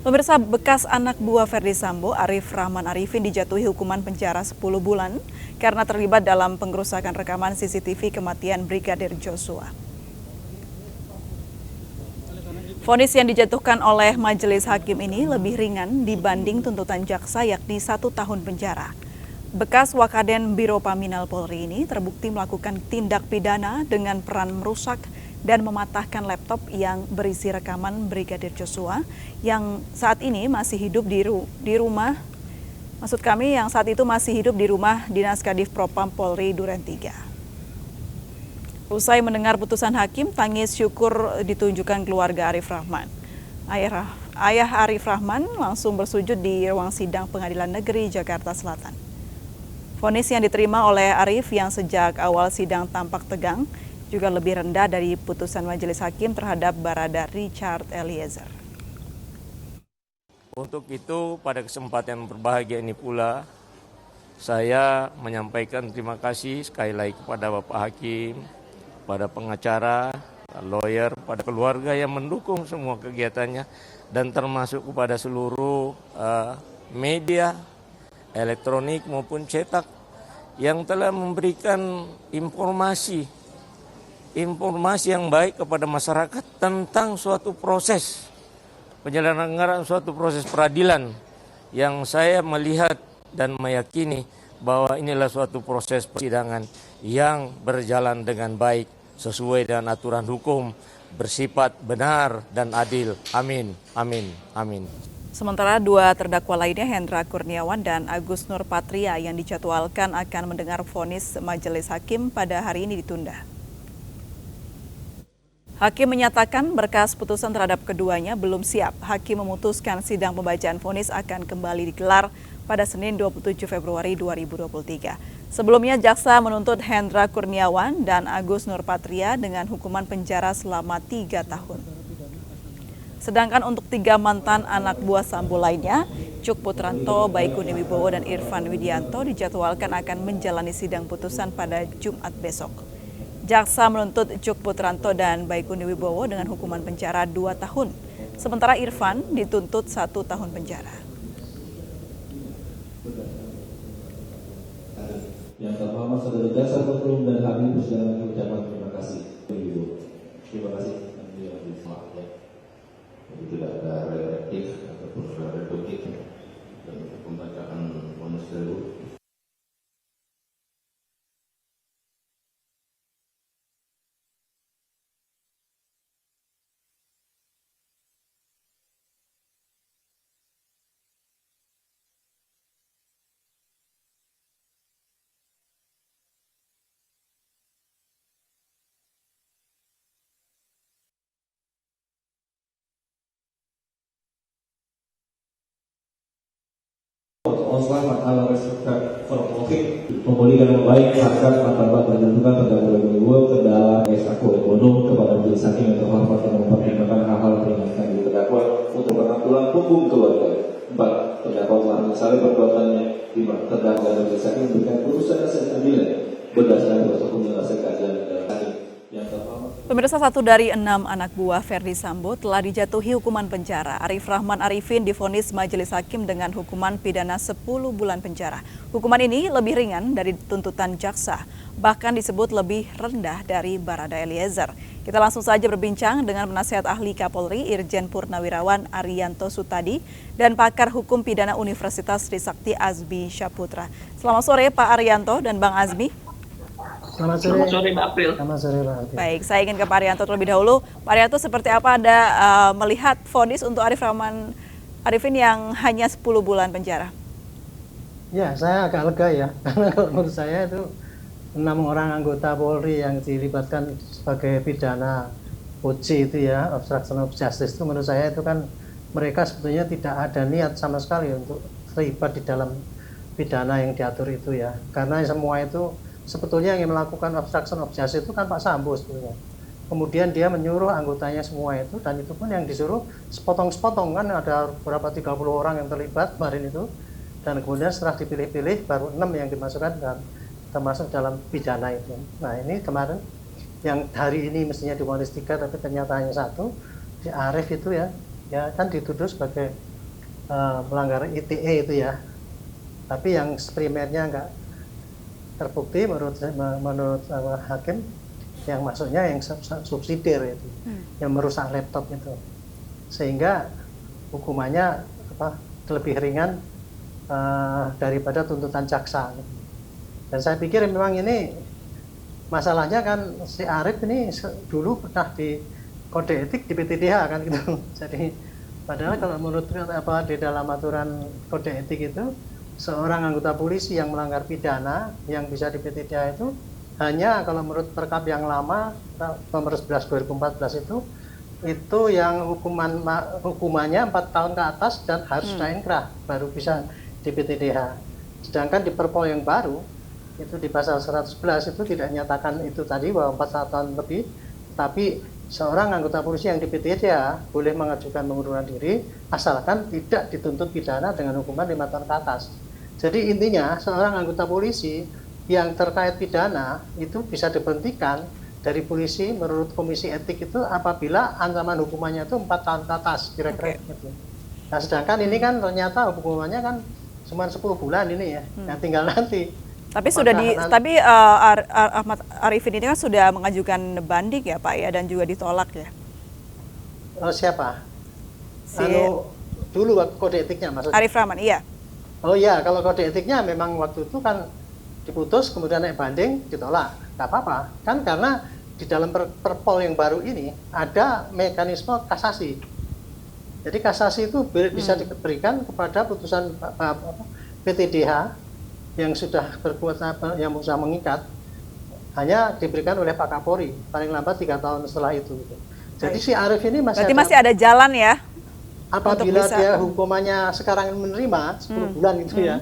Pemirsa, bekas anak buah Ferdi Sambo, Arif Rahman Arifin dijatuhi hukuman penjara 10 bulan karena terlibat dalam pengrusakan rekaman CCTV kematian Brigadir Joshua. Vonis yang dijatuhkan oleh majelis hakim ini lebih ringan dibanding tuntutan jaksa, yakni 1 tahun penjara. Bekas Wakaden Biro Paminal Polri ini terbukti melakukan tindak pidana dengan peran merusak dan mematahkan laptop yang berisi rekaman Brigadir Joshua yang saat ini masih hidup di rumah, yang saat itu masih hidup di rumah Dinas Kadif Propam Polri Duren 3. Usai mendengar putusan hakim, tangis syukur ditunjukkan keluarga Arif Rahman. Ayah Arif Rahman langsung bersujud di ruang sidang Pengadilan Negeri Jakarta Selatan. Vonis yang diterima oleh Arif yang sejak awal sidang tampak tegang juga lebih rendah dari putusan majelis hakim terhadap Barada Richard Eliezer. Untuk itu, pada kesempatan berbahagia ini pula, saya menyampaikan terima kasih sekali lagi kepada Bapak Hakim, pada pengacara, lawyer, pada keluarga yang mendukung semua kegiatannya, dan termasuk kepada seluruh media elektronik maupun cetak yang telah memberikan informasi yang baik kepada masyarakat tentang suatu proses penyelenggaraan suatu proses peradilan yang saya melihat dan meyakini bahwa inilah suatu proses persidangan yang berjalan dengan baik sesuai dengan aturan hukum, bersifat benar dan adil. Amin, amin, amin. Sementara dua terdakwa lainnya, Hendra Kurniawan dan Agus Nurpatria, yang dijadwalkan akan mendengar vonis majelis hakim pada hari ini ditunda. Hakim menyatakan berkas putusan terhadap keduanya belum siap. Hakim memutuskan sidang pembacaan vonis akan kembali digelar pada Senin 27 Februari 2023. Sebelumnya, jaksa menuntut Hendra Kurniawan dan Agus Nurpatria dengan hukuman penjara selama 3 tahun. Sedangkan untuk 3 mantan anak buah Sambo lainnya, Cuk Putranto, Baikuni Wibowo, dan Irfan Widianto dijadwalkan akan menjalani sidang putusan pada Jumat besok. Jaksa menuntut Cuk Putranto dan Baikuni Wibowo dengan hukuman penjara 2 tahun, sementara Irfan dituntut 1 tahun penjara. Yang terhormat saudara jaksa penuntut dan kami persidangan mengucapkan terima kasih. Terima kasih. Jadi tidak ada reaktif ataupun reduktif dan pembacaan vonis tersebut. Online masalah respect for profit memulihkan yang baik harkat martabat dan menentukan terdakwa dua kendala aku ekonomi kepada majelis hakim yang terhormat yang mempertimbangkan hal-hal peringatkan di terdakwa untuk pengaturan hukum keluarga. 4. Terdakwa telah menyesali perbuatannya. 5. Terdakwa dan majelis hakim memberikan putusan yang seadil berdasarkan proses hukum yang hasil kajian dan hakim. Pemirsa, 1 dari 6 anak buah Ferdi Sambo telah dijatuhi hukuman penjara. Arif Rahman Arifin divonis majelis hakim dengan hukuman pidana 10 bulan penjara. Hukuman ini lebih ringan dari tuntutan jaksa, bahkan disebut lebih rendah dari Barada Eliezer. Kita langsung saja berbincang dengan penasihat ahli Kapolri Irjen Purnawirawan Arianto Sutadi dan pakar hukum pidana Universitas Trisakti Azmi Syaputra. Selamat sore Pak Arianto dan Bang Azmi. Selamat sore Mbak April. Selamat sore Mbak April. Baik, saya ingin ke Pak Arianto terlebih dahulu. Pak Arianto, seperti apa Anda melihat vonis untuk Arif Rahman Arifin yang hanya 10 bulan penjara? Ya, saya agak lega ya, karena menurut saya itu 6 orang anggota Polri yang dilibatkan sebagai pidana OJ itu ya, obstruction of justice, itu menurut saya itu kan mereka sebetulnya tidak ada niat sama sekali untuk terlibat di dalam pidana yang diatur itu ya, karena semua itu sebetulnya yang melakukan obstruction of justice itu kan Pak Sambo sebetulnya. Kemudian dia menyuruh anggotanya semua itu, dan itu pun yang disuruh sepotong-sepotong, kan ada berapa 30 orang yang terlibat kemarin itu, dan kemudian setelah dipilih-pilih baru 6 yang dimasukkan dan termasuk dalam pidana itu. Nah ini kemarin yang hari ini mestinya divonis 3 tapi ternyata hanya 1, si Arif itu ya kan dituduh sebagai melanggar ITE itu ya. Tapi yang primernya nggak terbukti menurut hakim, yang maksudnya yang subsidiar itu, yang merusak laptop itu, sehingga hukumannya lebih ringan daripada tuntutan jaksa. Dan saya pikir memang ini masalahnya kan si Arief ini dulu pernah di kode etik di PTDH kan gitu. Jadi padahal kalau menurut di dalam aturan kode etik itu, seorang anggota polisi yang melanggar pidana yang bisa di PTDH itu hanya kalau menurut Perkap yang lama nomor 11 2014 itu yang hukumannya 4 tahun ke atas dan harus sudah inkrah baru bisa di PTDH. Sedangkan di Perpol yang baru itu di pasal 111 itu tidak nyatakan itu tadi bahwa 4 tahun lebih, tapi seorang anggota polisi yang di PTDH boleh mengajukan pengunduran diri asalkan tidak dituntut pidana dengan hukuman 5 tahun ke atas. Jadi intinya seorang anggota polisi yang terkait pidana itu bisa diberhentikan dari polisi menurut Komisi Etik itu apabila ancaman hukumannya itu 4 tahun ke atas kira-kira gitu. Nah sedangkan ini kan ternyata hukumannya kan cuma 10 bulan ini ya, yang tinggal nanti. Tapi Ahmad Arifin ini kan sudah mengajukan banding ya Pak ya, dan juga ditolak ya. Siapa? Dulu waktu kode etiknya maksudnya. Arief Rahman, iya. Oh iya, kalau kode etiknya memang waktu itu kan diputus kemudian naik banding ditolak, nggak apa-apa kan, karena di dalam Perpol yang baru ini ada mekanisme kasasi. Jadi kasasi itu bisa diberikan kepada putusan PTDH yang sudah berbuat yang sudah mengikat, hanya diberikan oleh Pak Kapolri paling lambat 3 tahun setelah itu. Jadi si Arief ini masih ada jalan ya. Apabila dia hukumannya sekarang menerima 10 bulan gitu ya,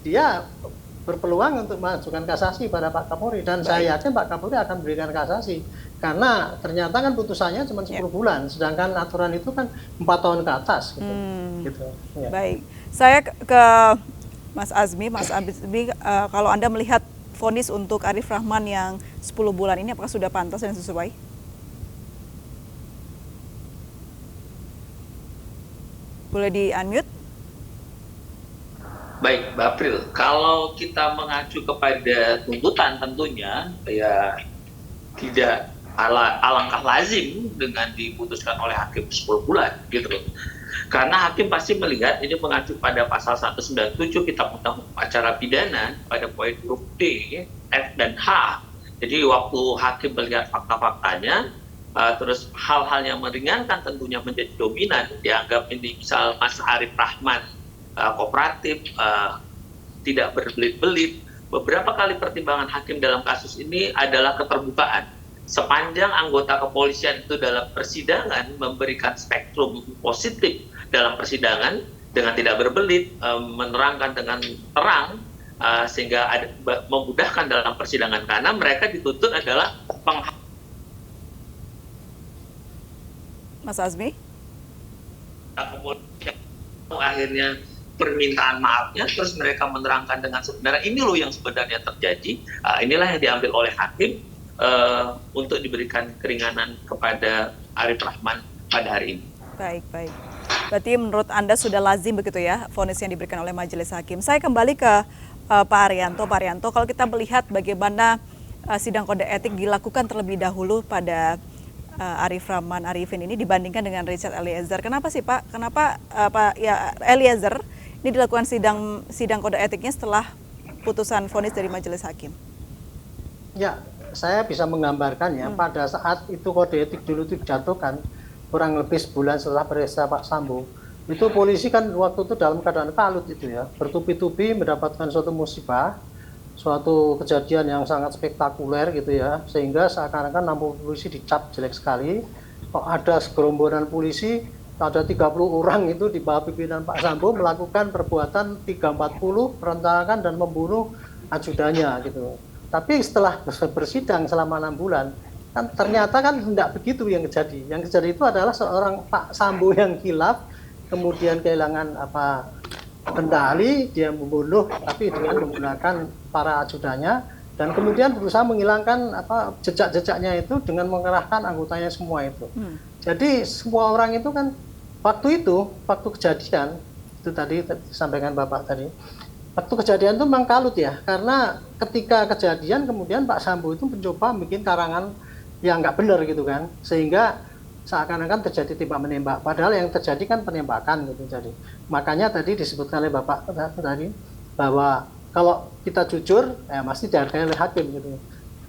dia berpeluang untuk mengajukan kasasi pada Pak Kapolri, dan saya yakin Pak Kapolri akan memberikan kasasi karena ternyata kan putusannya cuma 10 bulan, sedangkan aturan itu kan 4 tahun ke atas gitu. Ya. Baik, saya ke Mas Azmi, kalau Anda melihat vonis untuk Arief Rahman yang 10 bulan ini apakah sudah pantas dan sesuai? Boleh di-unmute? Baik, Mbak April. Kalau kita mengacu kepada tuntutan tentunya ya tidak alangkah lazim dengan diputuskan oleh hakim 10 bulan gitu. Karena hakim pasti melihat ini mengacu pada pasal 197 Kitab Undang Hukum Acara Pidana pada poin huruf D, F dan H. Jadi waktu hakim melihat fakta-faktanya, terus hal-hal yang meringankan tentunya menjadi dominan, dianggap ini misal Mas Arief Rahman kooperatif, tidak berbelit-belit. Beberapa kali pertimbangan hakim dalam kasus ini adalah keterbukaan. Sepanjang anggota kepolisian itu dalam persidangan memberikan spektrum positif dalam persidangan dengan tidak berbelit, menerangkan dengan terang, sehingga memudahkan dalam persidangan, karena mereka dituntut adalah Mas Azmi? Akhirnya permintaan maafnya, terus mereka menerangkan dengan sebenarnya ini loh yang sebenarnya terjadi. Inilah yang diambil oleh hakim untuk diberikan keringanan kepada Arief Rahman pada hari ini. Baik. Berarti menurut Anda sudah lazim begitu ya vonis yang diberikan oleh majelis hakim. Saya kembali ke Pak Arianto. Pak Arianto, kalau kita melihat bagaimana sidang kode etik dilakukan terlebih dahulu pada Arief Rahman Arifin ini dibandingkan dengan Richard Eliezer. Kenapa sih Pak? Kenapa Pak Eliezer ini dilakukan sidang kode etiknya setelah putusan vonis dari majelis hakim? Ya, saya bisa menggambarkan ya, pada saat itu kode etik dulu itu dijatuhkan kurang lebih sebulan setelah peristiwa Pak Sambo, itu polisi kan waktu itu dalam keadaan kalut itu ya, bertubi-tubi mendapatkan suatu musibah, suatu kejadian yang sangat spektakuler gitu ya, sehingga seakan-akan lampu polisi dicap jelek sekali. Kok ada segerombolan polisi, ada 30 orang itu di bawah pimpinan Pak Sambo melakukan perbuatan 340, merencanakan dan membunuh ajudannya gitu. Tapi setelah bersidang selama 6 bulan, kan ternyata kan tidak begitu yang terjadi. Yang terjadi itu adalah seorang Pak Sambo yang khilaf, kemudian kehilangan kendali, dia membunuh tapi dengan menggunakan para ajudannya, dan kemudian berusaha menghilangkan jejak-jejaknya itu dengan mengerahkan anggotanya semua itu. Jadi semua orang itu kan waktu kejadian itu tadi disampaikan Bapak tadi. Waktu kejadian itu memang kalut ya, karena ketika kejadian kemudian Pak Sambo itu mencoba bikin karangan yang nggak benar gitu kan, sehingga seakan-akan terjadi tembak menembak, padahal yang terjadi kan penembakan gitu. Jadi makanya tadi disebutkan oleh Bapak tadi bahwa kalau kita jujur ya pasti dihargai oleh hakim gitu.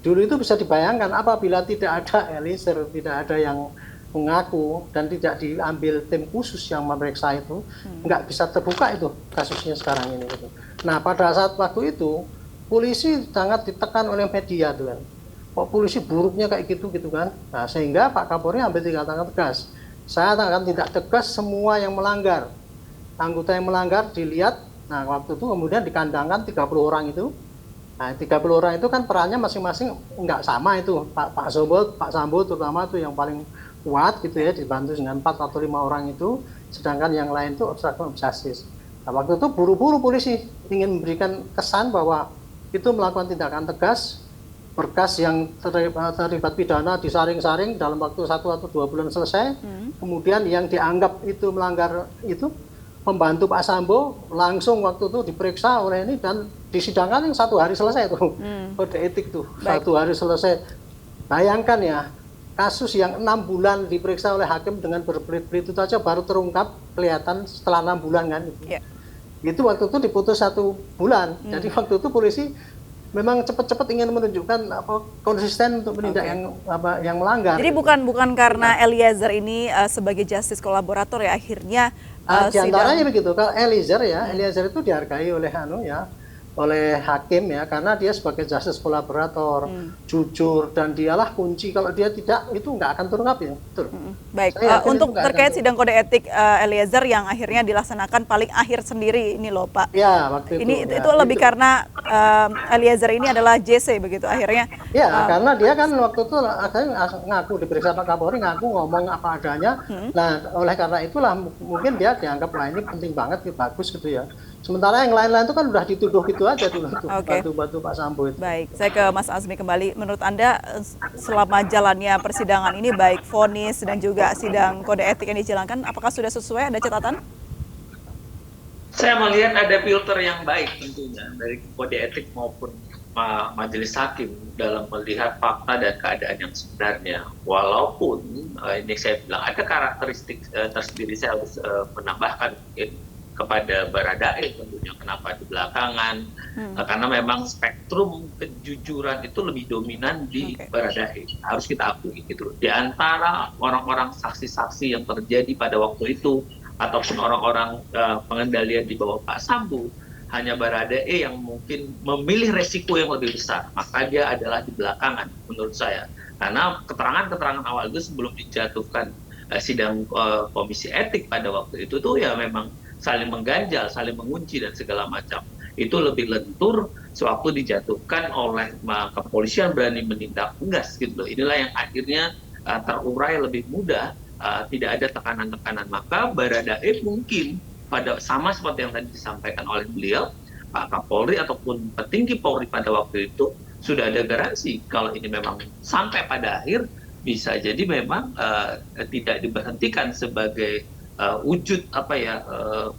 Dulu itu bisa dibayangkan apabila tidak ada Eliezer, tidak ada yang mengaku dan tidak diambil tim khusus yang memeriksa itu, nggak bisa terbuka itu kasusnya sekarang ini gitu. Nah pada saat waktu itu polisi sangat ditekan oleh media tuh kan, kok polisi buruknya kayak gitu kan. Nah sehingga Pak Kapolri ambil tindakan tegas. Saya akan tidak tegas semua yang melanggar, anggota yang melanggar dilihat. Nah waktu itu kemudian dikandangkan 30 orang itu. Nah 30 orang itu kan perannya masing-masing nggak sama itu. Pak Sambo terutama itu yang paling kuat gitu ya, dibantu dengan 4 atau 5 orang itu, sedangkan yang lain itu obstruction of justice. Nah, waktu itu buru-buru polisi ingin memberikan kesan bahwa itu melakukan tindakan tegas, berkas yang terlibat pidana disaring-saring dalam waktu 1 atau 2 bulan selesai, kemudian yang dianggap itu melanggar itu pembantu Pak Sambo langsung waktu itu diperiksa oleh ini dan disidangkan yang 1 hari selesai tuh, kode etik tuh. Baik. 1 hari selesai. Bayangkan ya, kasus yang 6 bulan diperiksa oleh hakim dengan berbelit-belit itu aja baru terungkap kelihatan setelah 6 bulan kan. Itu waktu itu diputus 1 bulan. Jadi waktu itu polisi memang cepat-cepat ingin menunjukkan konsisten untuk menindak yang melanggar. Jadi bukan karena Eliezer ini sebagai justice kolaborator ya akhirnya di antaranya begitu. Kalau Eliezer itu dihargai oleh oleh hakim ya, karena dia sebagai justice kolaborator, jujur, dan dialah kunci. Kalau dia tidak, itu nggak akan terungkap ya. Betul. Baik, untuk terkait sidang kode etik Eliezer yang akhirnya dilaksanakan paling akhir sendiri ini loh Pak. Ya, waktu itu. Itu lebih karena Eliezer ini adalah JC begitu akhirnya. Ya, karena dia kan waktu itu akhirnya ngaku diperiksa Pak Kapolri, ngaku ngomong apa adanya. Nah, oleh karena itulah mungkin dia dianggap lah ini penting banget, bagus gitu ya. Sementara yang lain-lain itu kan udah dituduh gitu aja dulu tuh, batu-batu Pak Sambo itu. Baik, saya ke Mas Azmi kembali. Menurut Anda selama jalannya persidangan ini baik vonis dan juga sidang kode etik yang dijalankan, apakah sudah sesuai? Ada catatan? Saya melihat ada filter yang baik tentunya dari kode etik maupun majelis hakim dalam melihat fakta dan keadaan yang sebenarnya. Walaupun ini saya bilang ada karakteristik tersendiri, saya harus menambahkan kepada Baradae tentunya, kenapa di belakangan, karena memang spektrum kejujuran itu lebih dominan di Baradae, harus kita akui gitu. Di antara orang-orang saksi-saksi yang terjadi pada waktu itu ataupun orang-orang pengendalian di bawah Pak Sambo, hanya Baradae yang mungkin memilih resiko yang lebih besar, maka dia adalah di belakangan menurut saya, karena keterangan-keterangan awal itu sebelum dijatuhkan sidang komisi etik pada waktu itu tuh ya memang saling mengganjal, saling mengunci dan segala macam. Itu lebih lentur sewaktu dijatuhkan oleh kepolisian berani menindak tegas gitu loh. Inilah yang akhirnya terurai lebih mudah, tidak ada tekanan-tekanan. Maka Baradae mungkin pada sama seperti yang tadi disampaikan oleh beliau, Pak Kapolri ataupun petinggi Polri pada waktu itu sudah ada garansi kalau ini memang sampai pada akhir bisa jadi memang tidak diberhentikan sebagai wujud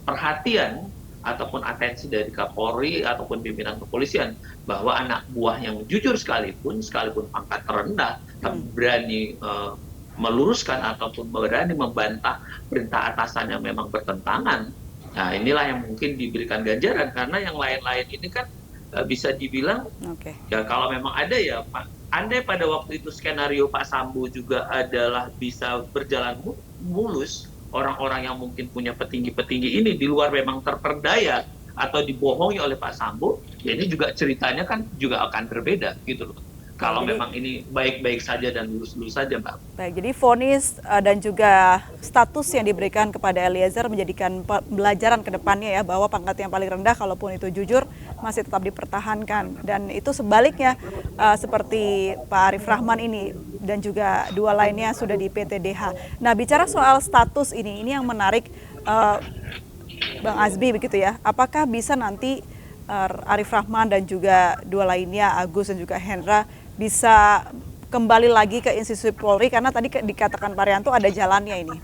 perhatian ataupun atensi dari Kapolri ataupun pimpinan kepolisian bahwa anak buah yang jujur sekalipun pangkat terendah tapi berani meluruskan ataupun berani membantah perintah atasan yang memang bertentangan. Nah inilah yang mungkin diberikan ganjaran, karena yang lain-lain ini kan bisa dibilang ya kalau memang ada ya Pak, andai pada waktu itu skenario Pak Sambo juga adalah bisa berjalan mulus, orang-orang yang mungkin punya petinggi-petinggi ini di luar memang terperdaya atau dibohongi oleh Pak Sambo, ya ini juga ceritanya kan juga akan berbeda gitu loh. Kalau memang ini baik-baik saja dan lurus-lurus saja, Mbak. Baik, jadi vonis dan juga status yang diberikan kepada Eliezer menjadikan pembelajaran ke depannya ya, bahwa pangkat yang paling rendah kalaupun itu jujur masih tetap dipertahankan. Dan itu sebaliknya seperti Pak Arif Rahman ini dan juga 2 lainnya sudah di PTDH. Nah, bicara soal status ini yang menarik Bang Azmi begitu ya. Apakah bisa nanti Arif Rahman dan juga 2 lainnya, Agus dan juga Hendra, bisa kembali lagi ke institusi Polri, karena tadi dikatakan Pak Rianto ada jalannya ini.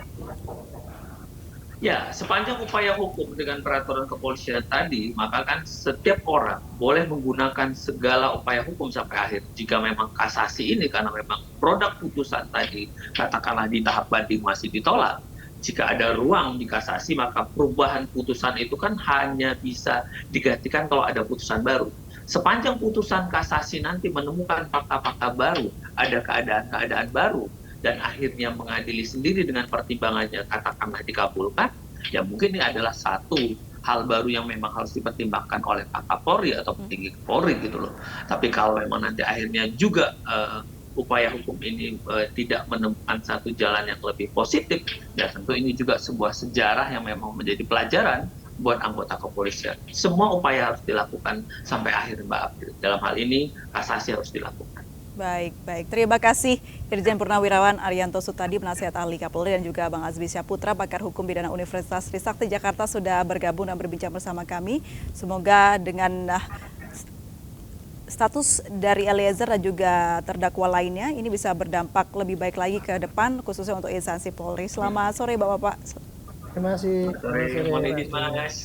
Ya, sepanjang upaya hukum dengan peraturan kepolisian tadi, maka kan setiap orang boleh menggunakan segala upaya hukum sampai akhir. Jika memang kasasi ini karena memang produk putusan tadi, katakanlah di tahap banding masih ditolak, jika ada ruang di kasasi, maka perubahan putusan itu kan hanya bisa digantikan kalau ada putusan baru. Sepanjang putusan kasasi nanti menemukan fakta-fakta baru, ada keadaan-keadaan baru, dan akhirnya mengadili sendiri dengan pertimbangannya katakanlah dikabulkan, ya mungkin ini adalah satu hal baru yang memang harus dipertimbangkan oleh Pak Kapolri atau petinggi Polri gitu loh. Tapi kalau memang nanti akhirnya juga upaya hukum ini tidak menemukan satu jalan yang lebih positif, ya tentu ini juga sebuah sejarah yang memang menjadi pelajaran buat anggota kepolisian. Semua upaya harus dilakukan sampai akhir, Mbak April. Dalam hal ini kasasi harus dilakukan. Baik, baik. Terima kasih Irjen Purnawirawan Arianto Sutadi, penasihat ahli Kapolri, dan juga Bang Azbi Syaputra, pakar hukum pidana Universitas Trisakti Jakarta, sudah bergabung dan berbincang bersama kami. Semoga dengan status dari Eliezer dan juga terdakwa lainnya ini bisa berdampak lebih baik lagi ke depan, khususnya untuk instansi Polri. Selamat sore Bapak-Bapak. Terima kasih. Sore, mohon izin, Mas.